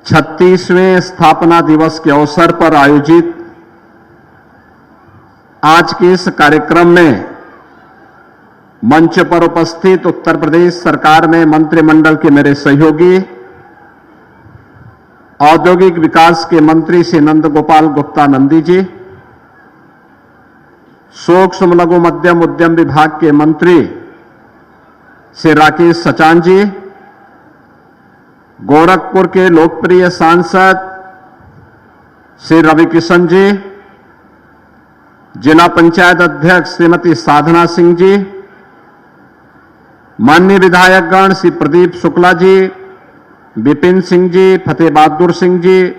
36वें स्थापना दिवस के अवसर पर आयोजित आज के इस कार्यक्रम में मंच पर उपस्थित उत्तर प्रदेश सरकार में मंत्रिमंडल के मेरे सहयोगी, औद्योगिक विकास के मंत्री श्री नंद गोपाल गुप्ता नंदी जी, सूक्ष्म लघु मध्यम उद्यम विभाग के मंत्री श्री राकेश सचान जी, गोरखपुर के लोकप्रिय सांसद श्री रविकिशन जी, जिला पंचायत अध्यक्ष श्रीमती साधना सिंह जी, माननीय विधायकगण श्री प्रदीप शुक्ला जी, विपिन सिंह जी, फतेह बहादुर सिंह जी,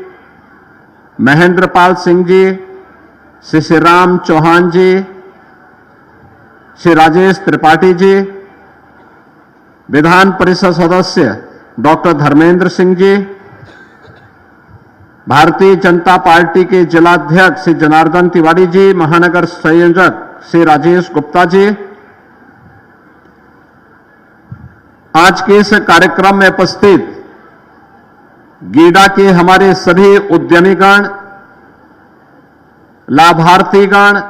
महेंद्र पाल सिंह जी, श्री श्री राम चौहान जी, श्री राजेश त्रिपाठी जी, विधान परिषद सदस्य डॉक्टर धर्मेंद्र सिंह जी, भारतीय जनता पार्टी के जिलाध्यक्ष श्री जनार्दन तिवारी जी, महानगर संयोजक श्री राजेश गुप्ता जी, आज के इस कार्यक्रम में उपस्थित गीडा के हमारे सभी उद्यमीगण, लाभार्थीगण,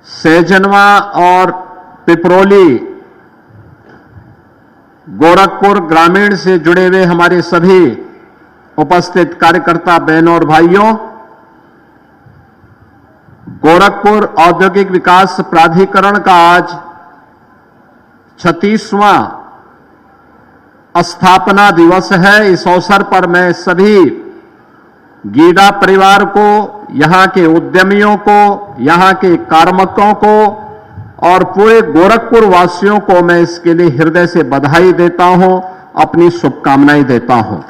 सैजनवा और पिपरोली गोरखपुर ग्रामीण से जुड़े हुए हमारे सभी उपस्थित कार्यकर्ता बहनों और भाइयों, गोरखपुर औद्योगिक विकास प्राधिकरण का आज 36वां स्थापना दिवस है। इस अवसर पर मैं सभी गीडा परिवार को, यहां के उद्यमियों को, यहां के कार्मिकों को और पूरे गोरखपुर वासियों को मैं इसके लिए हृदय से बधाई देता हूं, अपनी शुभकामनाएं देता हूं।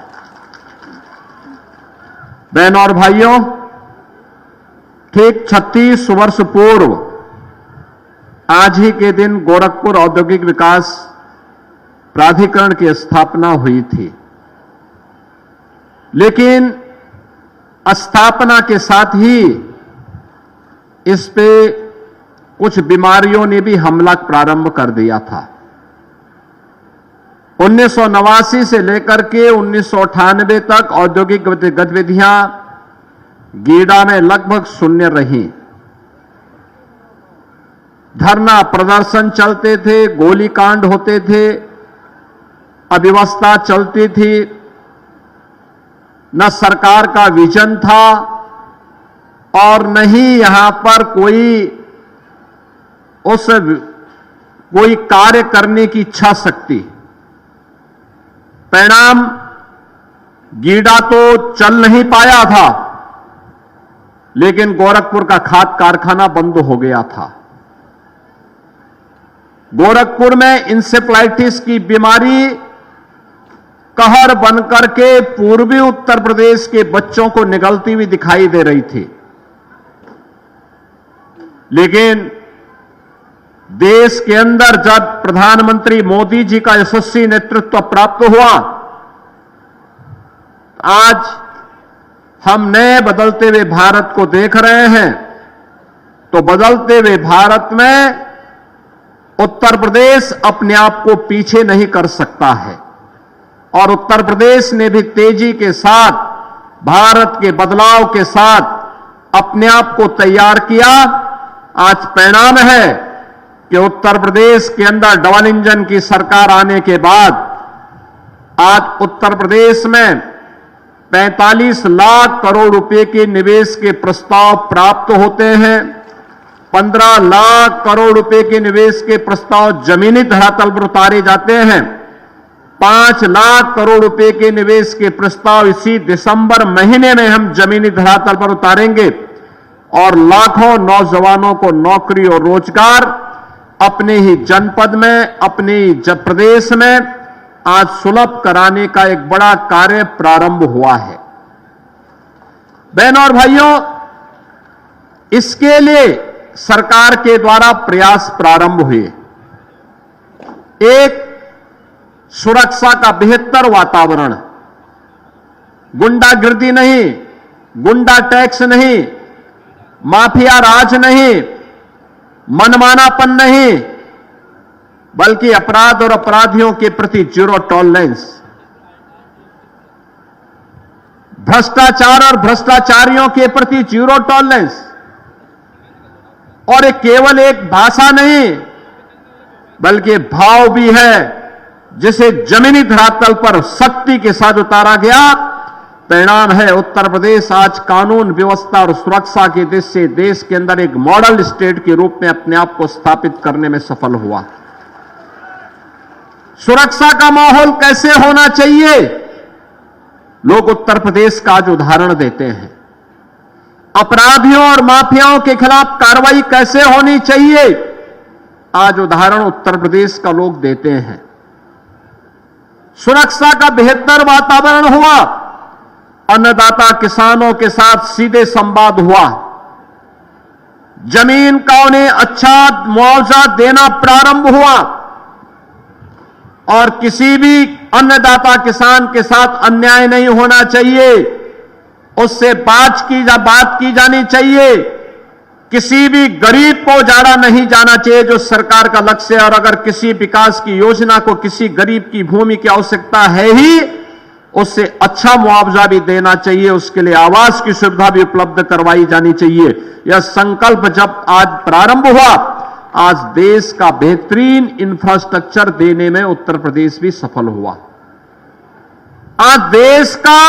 बहनों और भाइयों, ठीक 36 वर्ष पूर्व आज ही के दिन गोरखपुर औद्योगिक विकास प्राधिकरण की स्थापना हुई थी, लेकिन स्थापना के साथ ही इस पे कुछ बीमारियों ने भी हमला प्रारंभ कर दिया था। 1989 से लेकर के 1998 तक औद्योगिक गतिविधियां गीडा में लगभग शून्य रही। धरना प्रदर्शन चलते थे, गोलीकांड होते थे, अव्यवस्था चलती थी, न सरकार का विजन था और न ही यहां पर कोई कार्य करने की इच्छा शक्ति। परिणाम, गीडा तो चल नहीं पाया था, लेकिन गोरखपुर का खाद कारखाना बंद हो गया था। गोरखपुर में इंसेफ्लाइटिस की बीमारी कहर बनकर के पूर्वी उत्तर प्रदेश के बच्चों को निगलती हुई दिखाई दे रही थी, लेकिन देश के अंदर जब प्रधानमंत्री मोदी जी का यशस्वी नेतृत्व प्राप्त हुआ, आज हम नए बदलते हुए भारत को देख रहे हैं। तो बदलते हुए भारत में उत्तर प्रदेश अपने आप को पीछे नहीं कर सकता है और उत्तर प्रदेश ने भी तेजी के साथ, भारत के बदलाव के साथ अपने आप को तैयार किया। आज परिणाम है कि उत्तर प्रदेश के अंदर डबल इंजन की सरकार आने के बाद आज उत्तर प्रदेश में 45 लाख करोड़ रुपए के निवेश के प्रस्ताव प्राप्त होते हैं। 15 लाख करोड़ रुपए के निवेश के प्रस्ताव जमीनी धरातल पर उतारे जाते हैं। 5 लाख करोड़ रुपए के निवेश के प्रस्ताव इसी दिसंबर महीने में हम जमीनी धरातल पर उतारेंगे और लाखों नौजवानों को नौकरी और रोजगार अपने ही जनपद में, अपने ही प्रदेश में आज सुलभ कराने का एक बड़ा कार्य प्रारंभ हुआ है। बहनों और भाइयों, इसके लिए सरकार के द्वारा प्रयास प्रारंभ हुए। एक, सुरक्षा का बेहतर वातावरण, गुंडागिर्दी नहीं, गुंडा टैक्स नहीं, माफिया राज नहीं, मनमानापन नहीं, बल्कि अपराध और अपराधियों के प्रति जीरो टॉलरेंस। भ्रष्टाचार और भ्रष्टाचारियों के प्रति जीरो टॉलरेंस। और ये केवल एक भाषा नहीं बल्कि भाव भी है, जिसे जमीनी धरातल पर सख्ती के साथ उतारा गया। परिणाम है उत्तर प्रदेश आज कानून व्यवस्था और सुरक्षा की दृष्टि से देश के अंदर एक मॉडल स्टेट के रूप में अपने आप को स्थापित करने में सफल हुआ। सुरक्षा का माहौल कैसे होना चाहिए, लोग उत्तर प्रदेश का आज उदाहरण देते हैं। अपराधियों और माफियाओं के खिलाफ कार्रवाई कैसे होनी चाहिए, आज उदाहरण उत्तर प्रदेश का लोग देते हैं। सुरक्षा का बेहतर वातावरण हुआ, अन्नदाता किसानों के साथ सीधे संवाद हुआ, जमीन का उन्हें अच्छा मुआवजा देना प्रारंभ हुआ और किसी भी अन्नदाता किसान के साथ अन्याय नहीं होना चाहिए, उससे बात की जानी चाहिए। किसी भी गरीब को उजाड़ा नहीं जाना चाहिए, जो सरकार का लक्ष्य है। और अगर किसी विकास की योजना को किसी गरीब की भूमि की आवश्यकता है ही, उससे अच्छा मुआवजा भी देना चाहिए, उसके लिए आवास की सुविधा भी उपलब्ध करवाई जानी चाहिए। यह संकल्प जब आज प्रारंभ हुआ, आज देश का बेहतरीन इंफ्रास्ट्रक्चर देने में उत्तर प्रदेश भी सफल हुआ। आज देश का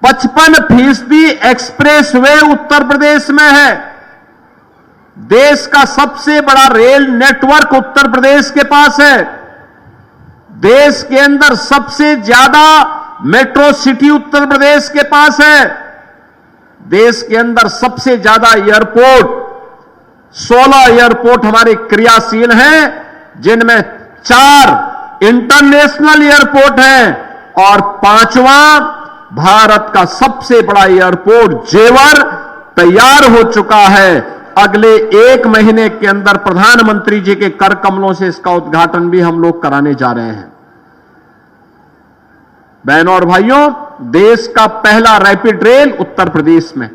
55% एक्सप्रेस वे उत्तर प्रदेश में है। देश का सबसे बड़ा रेल नेटवर्क उत्तर प्रदेश के पास है। देश के अंदर सबसे ज्यादा मेट्रो सिटी उत्तर प्रदेश के पास है। देश के अंदर सबसे ज्यादा एयरपोर्ट, 16 एयरपोर्ट हमारे क्रियाशील हैं, जिनमें 4 इंटरनेशनल एयरपोर्ट हैं और 5वां भारत का सबसे बड़ा एयरपोर्ट जेवर तैयार हो चुका है। अगले 1 महीने के अंदर प्रधानमंत्री जी के कर कमलों से इसका उद्घाटन भी हम लोग कराने जा रहे हैं। बहनों और भाइयों, देश का पहला रैपिड रेल उत्तर प्रदेश में,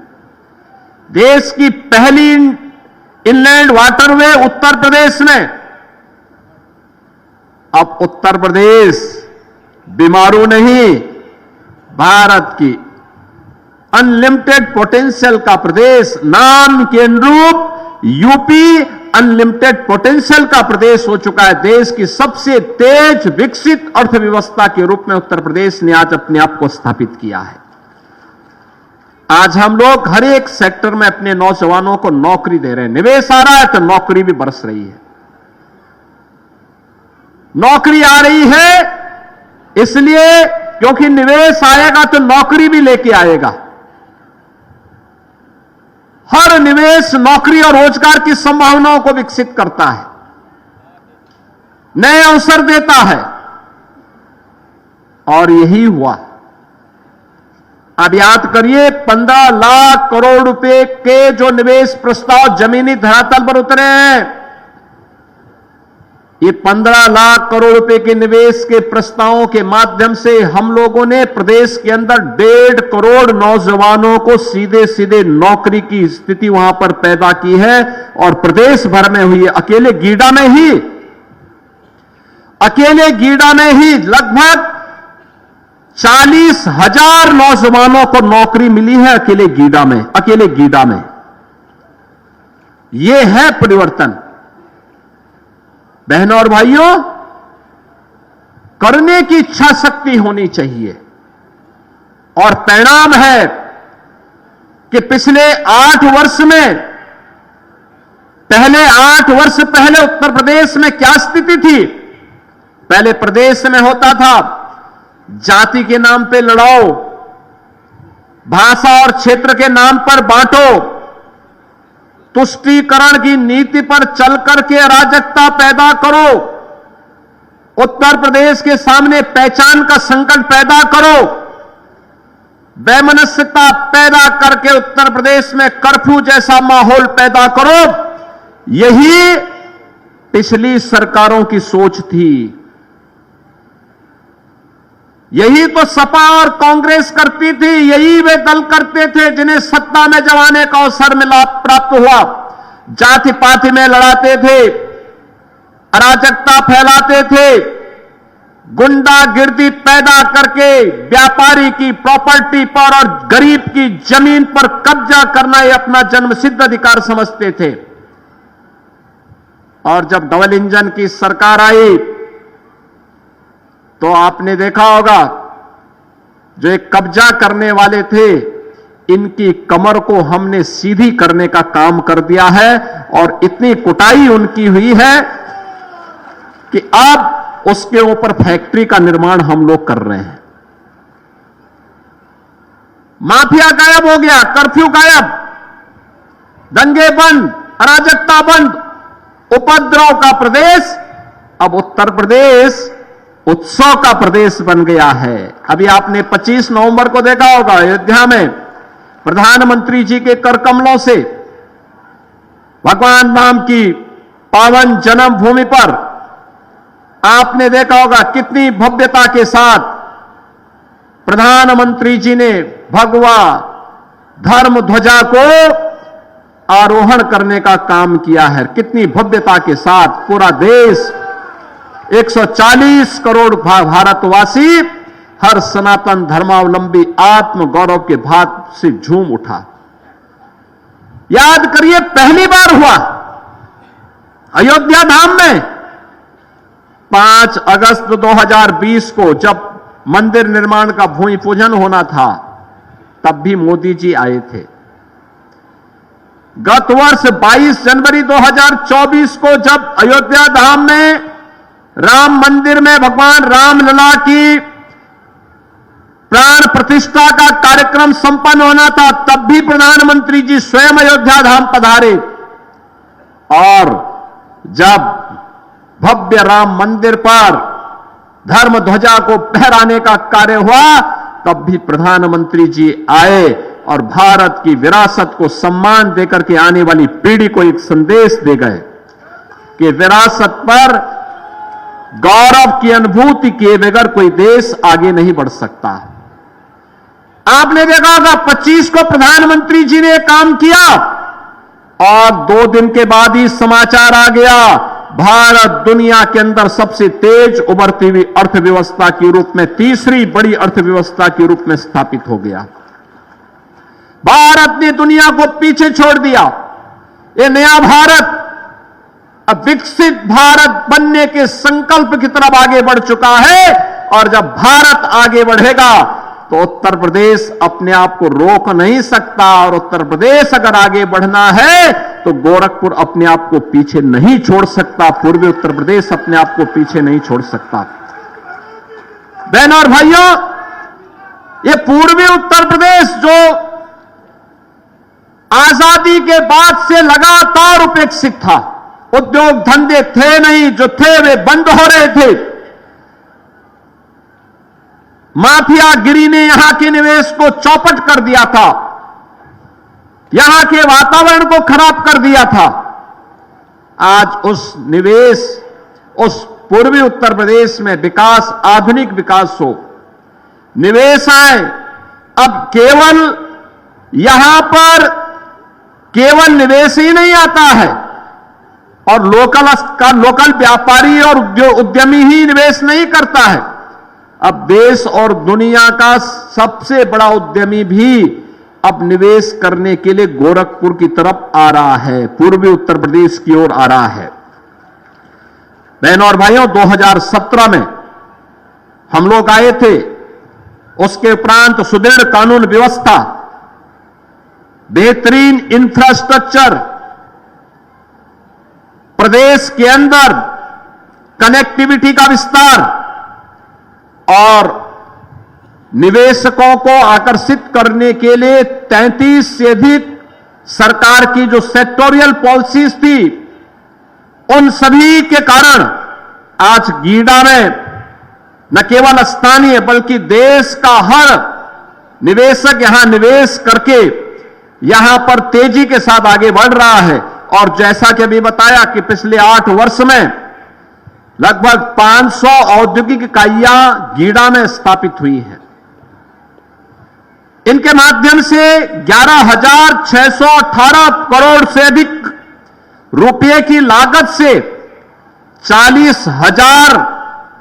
देश की पहली इनलैंड वाटरवे उत्तर प्रदेश में। अब उत्तर प्रदेश बीमारू नहीं, भारत की अनलिमिटेड पोटेंशियल का प्रदेश, नाम के अनुरूप यूपी अनलिमिटेड पोटेंशियल का प्रदेश हो चुका है। देश की सबसे तेज विकसित अर्थव्यवस्था के रूप में उत्तर प्रदेश ने आज अपने आप को स्थापित किया है। आज हम लोग हर एक सेक्टर में अपने नौजवानों को नौकरी दे रहे हैं। निवेश आ रहा है तो नौकरी भी बरस रही है। नौकरी आ रही है इसलिए क्योंकि निवेश आएगा तो नौकरी भी लेके आएगा। हर निवेश नौकरी और रोजगार की संभावनाओं को विकसित करता है, नए अवसर देता है, और यही हुआ। अब याद करिए, 15 लाख करोड़ रुपए के जो निवेश प्रस्ताव जमीनी धरातल पर उतरे हैं, ये 15 लाख करोड़ रुपए के निवेश के प्रस्तावों के माध्यम से हम लोगों ने प्रदेश के अंदर 1.5 करोड़ नौजवानों को सीधे सीधे नौकरी की स्थिति वहां पर पैदा की है। और प्रदेश भर में हुई, अकेले गीडा में ही लगभग 40,000 नौजवानों को नौकरी मिली है अकेले गीडा में। यह है परिवर्तन। बहनों और भाइयों, करने की इच्छा शक्ति होनी चाहिए। और परिणाम है कि पिछले 8 वर्ष में, पहले 8 वर्ष पहले उत्तर प्रदेश में क्या स्थिति थी? पहले प्रदेश में होता था जाति के नाम पे लड़ाओ, भाषा और क्षेत्र के नाम पर बांटो, तुष्टीकरण की नीति पर चल करके अराजकता पैदा करो, उत्तर प्रदेश के सामने पहचान का संकट पैदा करो, वैमनस्यता पैदा करके उत्तर प्रदेश में कर्फ्यू जैसा माहौल पैदा करो। यही पिछली सरकारों की सोच थी। यही तो सपा और कांग्रेस करती थी, यही वे दल करते थे जिन्हें सत्ता में जब आने का अवसर मिला, प्राप्त हुआ। जाति पाति में लड़ाते थे, अराजकता फैलाते थे, गुंडागिर्दी पैदा करके व्यापारी की प्रॉपर्टी पर और गरीब की जमीन पर कब्जा करना ये अपना जन्मसिद्ध अधिकार समझते थे। और जब डबल इंजन की सरकार आई तो आपने देखा होगा, जो एक कब्जा करने वाले थे, इनकी कमर को हमने सीधी करने का काम कर दिया है और इतनी कुटाई उनकी हुई है कि अब उसके ऊपर फैक्ट्री का निर्माण हम लोग कर रहे हैं। माफिया गायब हो गया, कर्फ्यू गायब, दंगे बंद, अराजकता बंद, उपद्रव का प्रदेश अब उत्तर प्रदेश उत्सव का प्रदेश बन गया है। अभी आपने 25 नवंबर को देखा होगा, अयोध्या में प्रधानमंत्री जी के कर कमलों से भगवान राम की पावन जन्मभूमि पर आपने देखा होगा कितनी भव्यता के साथ प्रधानमंत्री जी ने भगवा धर्म ध्वजा को आरोहण करने का काम किया है। कितनी भव्यता के साथ पूरा देश, 140 करोड़ भारतवासी, हर सनातन धर्मावलंबी आत्म गौरव के भाव से झूम उठा। याद करिए, पहली बार हुआ अयोध्या धाम में 5 अगस्त 2020 को, जब मंदिर निर्माण का भूमि पूजन होना था, तब भी मोदी जी आए थे। गत वर्ष 22 जनवरी 2024 को जब अयोध्या धाम में राम मंदिर में भगवान रामलला की प्राण प्रतिष्ठा का कार्यक्रम संपन्न होना था, तब भी प्रधानमंत्री जी स्वयं अयोध्या धाम पधारे। और जब भव्य राम मंदिर पर धर्म ध्वजा को फहराने का कार्य हुआ, तब भी प्रधानमंत्री जी आए और भारत की विरासत को सम्मान देकर के आने वाली पीढ़ी को एक संदेश दे गए कि विरासत पर गौरव की अनुभूति किए बगैर कोई देश आगे नहीं बढ़ सकता। आपने देखा होगा 25 को प्रधानमंत्री जी ने काम किया और 2 दिन के बाद ही समाचार आ गया, भारत दुनिया के अंदर सबसे तेज उभरती हुई अर्थव्यवस्था के रूप में, तीसरी बड़ी अर्थव्यवस्था के रूप में स्थापित हो गया। भारत ने दुनिया को पीछे छोड़ दिया। ये नया भारत अब विकसित भारत बनने के संकल्प की तरफ आगे बढ़ चुका है। और जब भारत आगे बढ़ेगा तो उत्तर प्रदेश अपने आप को रोक नहीं सकता। और उत्तर प्रदेश अगर आगे बढ़ना है तो गोरखपुर अपने आप को पीछे नहीं छोड़ सकता, पूर्वी उत्तर प्रदेश अपने आप को पीछे नहीं छोड़ सकता। बहनों और भाइयों, ये पूर्वी उत्तर प्रदेश जो आजादी के बाद से लगातार उपेक्षित था, उद्योग धंधे थे नहीं, जो थे वे बंद हो रहे थे। माफियागिरी ने यहां के निवेश को चौपट कर दिया था, यहां के वातावरण को खराब कर दिया था। आज उस निवेश, उस पूर्वी उत्तर प्रदेश में विकास, आधुनिक विकास हो, निवेश आए। अब केवल यहां पर केवल निवेश ही नहीं आता है और लोकल व्यापारी और उद्यमी ही निवेश नहीं करता है। अब देश और दुनिया का सबसे बड़ा उद्यमी भी अब निवेश करने के लिए गोरखपुर की तरफ आ रहा है, पूर्वी उत्तर प्रदेश की ओर आ रहा है। बहनों और भाइयों, 2017 में हम लोग आए थे। उसके उपरांत सुदृढ़ कानून व्यवस्था, बेहतरीन इंफ्रास्ट्रक्चर, प्रदेश के अंदर कनेक्टिविटी का विस्तार और निवेशकों को आकर्षित करने के लिए 33 से अधिक सरकार की जो सेक्टोरियल पॉलिसीज थी, उन सभी के कारण आज गीडा में न केवल स्थानीय बल्कि देश का हर निवेशक यहां निवेश करके यहां पर तेजी के साथ आगे बढ़ रहा है। और जैसा कि अभी बताया कि पिछले 8 वर्ष में लगभग 500 औद्योगिक इकाइयां गीडा में स्थापित हुई हैं। इनके माध्यम से 11,618 करोड़ से अधिक रुपए की लागत से 40,000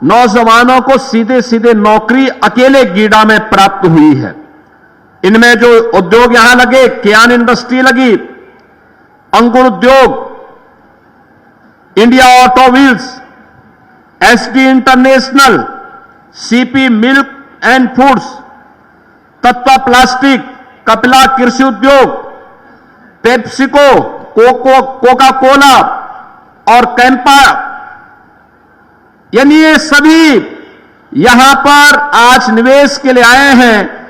नौजवानों को सीधे सीधे नौकरी अकेले गीडा में प्राप्त हुई है। इनमें जो उद्योग यहां लगे, कियान इंडस्ट्री लगी, अंकुर उद्योग, India auto wheels, SD international, CP milk and foods, Tatva plastic, Kapila कृषि उद्योग, पेप्सिको, कोका कोला और कैंपा, यानी ये सभी यहां पर आज निवेश के लिए आए हैं।